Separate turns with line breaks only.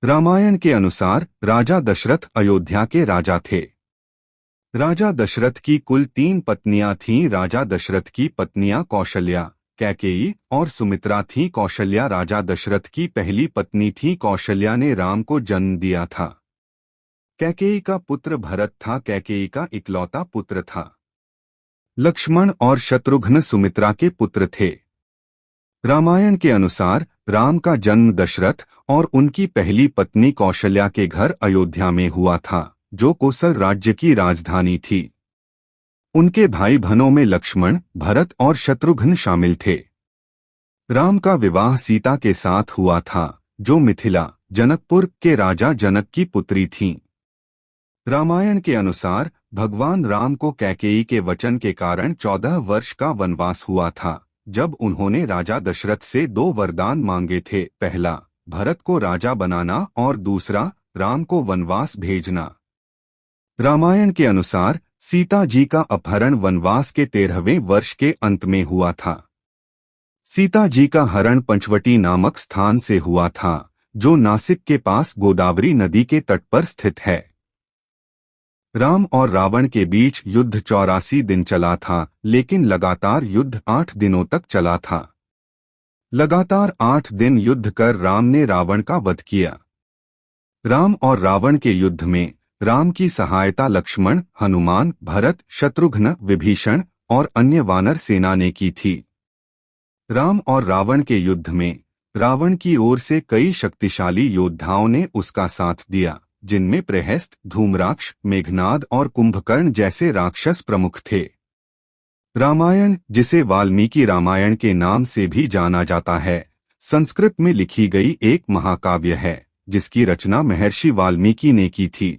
रामायण के अनुसार राजा दशरथ अयोध्या के राजा थे। राजा दशरथ की कुल 3 पत्नियां थीं। राजा दशरथ की पत्नियां कौशल्या, कैकेयी और सुमित्रा थीं। कौशल्या राजा दशरथ की पहली पत्नी थी। कौशल्या ने राम को जन्म दिया था। कैकेयी का पुत्र भरत था। कैकेयी का इकलौता पुत्र था। लक्ष्मण और शत्रुघ्न सुमित्रा के पुत्र थे। रामायण के अनुसार राम का जन्म दशरथ और उनकी पहली पत्नी कौशल्या के घर अयोध्या में हुआ था, जो कोसल राज्य की राजधानी थी। उनके भाई बहनों में लक्ष्मण, भरत और शत्रुघ्न शामिल थे। राम का विवाह सीता के साथ हुआ था, जो मिथिला जनकपुर के राजा जनक की पुत्री थीं। रामायण के अनुसार भगवान राम को कैकेयी के वचन के कारण 14 वर्ष का वनवास हुआ था, जब उन्होंने राजा दशरथ से 2 वरदान मांगे थे। पहला, भरत को राजा बनाना और दूसरा, राम को वनवास भेजना। रामायण के अनुसार सीता जी का अपहरण वनवास के 13वें वर्ष के अंत में हुआ था। सीता जी का हरण पंचवटी नामक स्थान से हुआ था, जो नासिक के पास गोदावरी नदी के तट पर स्थित है। राम और रावण के बीच युद्ध 84 दिन चला था, लेकिन लगातार युद्ध 8 दिनों तक चला था। लगातार 8 दिन युद्ध कर राम ने रावण का वध किया। राम और रावण के युद्ध में राम की सहायता लक्ष्मण, हनुमान, भरत, शत्रुघ्न, विभीषण और अन्य वानर सेना ने की थी। राम और रावण के युद्ध में रावण की ओर से कई शक्तिशाली योद्धाओं ने उसका साथ दिया, जिनमें प्रहस्त, धूम्राक्ष, मेघनाद और कुंभकर्ण जैसे राक्षस प्रमुख थे। रामायण, जिसे वाल्मीकि रामायण के नाम से भी जाना जाता है, संस्कृत में लिखी गई एक महाकाव्य है, जिसकी रचना महर्षि वाल्मीकि ने की थी।